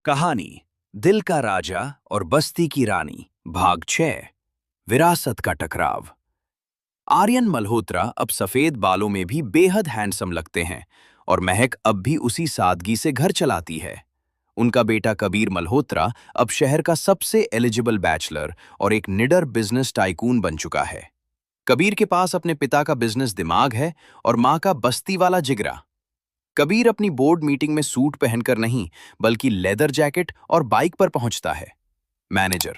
कहानी दिल का राजा और बस्ती की रानी भाग 6 विरासत का टकराव। आर्यन मल्होत्रा अब सफेद बालों में भी बेहद हैंडसम लगते हैं और महक अब भी उसी सादगी से घर चलाती है। उनका बेटा कबीर मल्होत्रा अब शहर का सबसे एलिजिबल बैचलर और एक निडर बिजनेस टाइकून बन चुका है। कबीर के पास अपने पिता का बिजनेस दिमाग है और माँ का बस्ती वाला जिगरा। कबीर अपनी बोर्ड मीटिंग में सूट पहनकर नहीं बल्कि लेदर जैकेट और बाइक पर पहुंचता है। मैनेजर: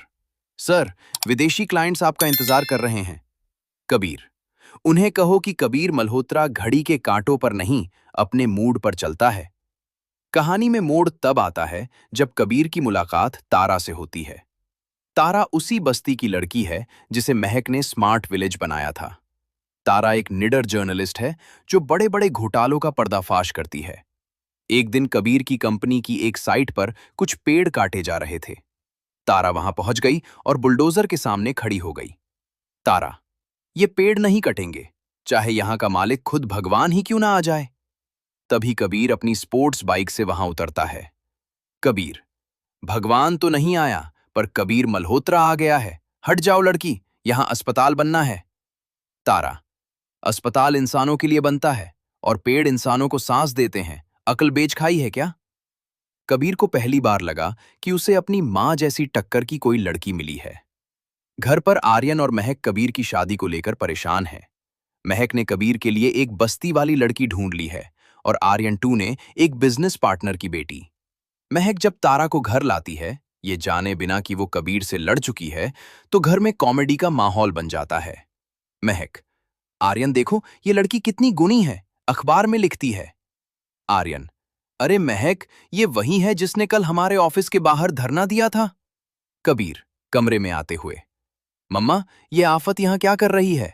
सर, विदेशी क्लाइंट्स आपका इंतजार कर रहे हैं। कबीर: उन्हें कहो कि कबीर मल्होत्रा घड़ी के कांटों पर नहीं, अपने मूड पर चलता है। कहानी में मोड़ तब आता है जब कबीर की मुलाकात तारा से होती है। तारा उसी बस्ती की लड़की है जिसे महक ने स्मार्ट विलेज बनाया था। तारा एक निडर जर्नलिस्ट है जो बड़े बड़े घोटालों का पर्दाफाश करती है। एक दिन कबीर की कंपनी की एक साइट पर कुछ पेड़ काटे जा रहे थे। तारा वहां पहुंच गई और बुलडोजर के सामने खड़ी हो गई। तारा: ये पेड़ नहीं कटेंगे, चाहे यहां का मालिक खुद भगवान ही क्यों ना आ जाए। तभी कबीर अपनी स्पोर्ट्स बाइक से वहां उतरता है। कबीर: भगवान तो नहीं आया, पर कबीर मल्होत्रा आ गया है। हट जाओ लड़की, यहां अस्पताल बनना है। तारा: अस्पताल इंसानों के लिए बनता है और पेड़ इंसानों को सांस देते हैं। अकल बेच खाई है क्या। कबीर को पहली बार लगा कि उसे अपनी मां जैसी टक्कर की कोई लड़की मिली है। घर पर आर्यन और महक कबीर की शादी को लेकर परेशान हैं। महक ने कबीर के लिए एक बस्ती वाली लड़की ढूंढ ली है और आर्यन टू ने एक बिजनेस पार्टनर की बेटी। महक जब तारा को घर लाती है, ये जाने बिना कि वो कबीर से लड़ चुकी है, तो घर में कॉमेडी का माहौल बन जाता है। महक: आर्यन देखो, ये लड़की कितनी गुणी है, अखबार में लिखती है। आर्यन: अरे महक, ये वही है जिसने कल हमारे ऑफिस के बाहर धरना दिया था। कबीर कमरे में आते हुए: मम्मा, ये आफत यहां क्या कर रही है।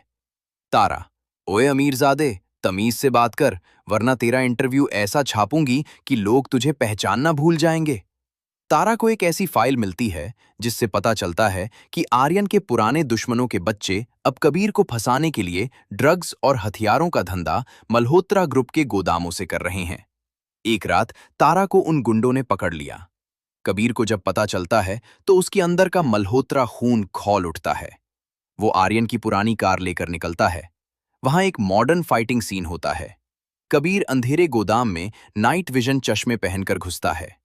तारा: ओए अमीरजादे, तमीज से बात कर, वरना तेरा इंटरव्यू ऐसा छापूंगी कि लोग तुझे पहचानना भूल जाएंगे। तारा को एक ऐसी फाइल मिलती है जिससे पता चलता है कि आर्यन के पुराने दुश्मनों के बच्चे अब कबीर को फंसाने के लिए ड्रग्स और हथियारों का धंधा मल्होत्रा ग्रुप के गोदामों से कर रहे हैं। एक रात तारा को उन गुंडों ने पकड़ लिया। कबीर को जब पता चलता है तो उसके अंदर का मल्होत्रा खून खौल उठता है। वो आर्यन की पुरानी कार लेकर निकलता है। वहां एक मॉडर्न फाइटिंग सीन होता है। कबीर अंधेरे गोदाम में नाइट विजन चश्मे पहनकर घुसता है।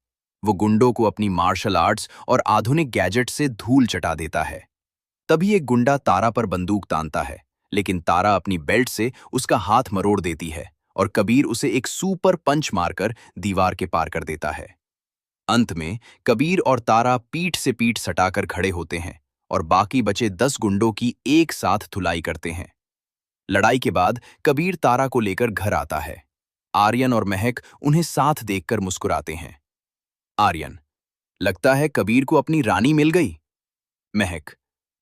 वो गुंडों को अपनी मार्शल आर्ट्स और आधुनिक गैजेट से धूल चटा देता है। तभी एक गुंडा तारा पर बंदूक तानता है, लेकिन तारा अपनी बेल्ट से उसका हाथ मरोड़ देती है और कबीर उसे एक सुपर पंच मारकर दीवार के पार कर देता है। अंत में कबीर और तारा पीठ से पीठ सटाकर खड़े होते हैं और बाकी बचे 10 गुंडों की एक साथ धुलाई करते हैं। लड़ाई के बाद कबीर तारा को लेकर घर आता है। आर्यन और महक उन्हें साथ देखकर मुस्कुराते हैं। आर्यन: लगता है कबीर को अपनी रानी मिल गई। महक: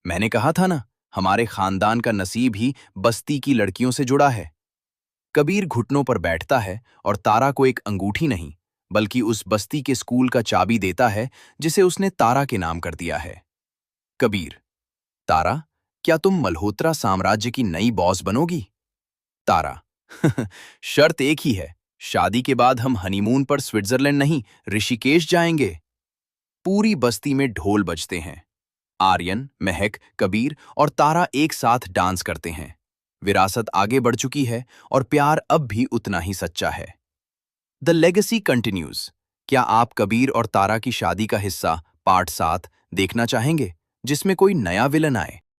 मैंने कहा था ना, हमारे खानदान का नसीब ही बस्ती की लड़कियों से जुड़ा है। कबीर घुटनों पर बैठता है और तारा को एक अंगूठी नहीं बल्कि उस बस्ती के स्कूल का चाबी देता है जिसे उसने तारा के नाम कर दिया है। कबीर: तारा, क्या तुम मल्होत्रा साम्राज्य की नई बॉस बनोगी। तारा: शर्त एक ही है, शादी के बाद हम हनीमून पर स्विट्जरलैंड नहीं, ऋषिकेश जाएंगे। पूरी बस्ती में ढोल बजते हैं। आर्यन, महक, कबीर और तारा एक साथ डांस करते हैं। विरासत आगे बढ़ चुकी है और प्यार अब भी उतना ही सच्चा है। The legacy continues. क्या आप कबीर और तारा की शादी का हिस्सा पार्ट 7 देखना चाहेंगे, जिसमें कोई नया विलन आए।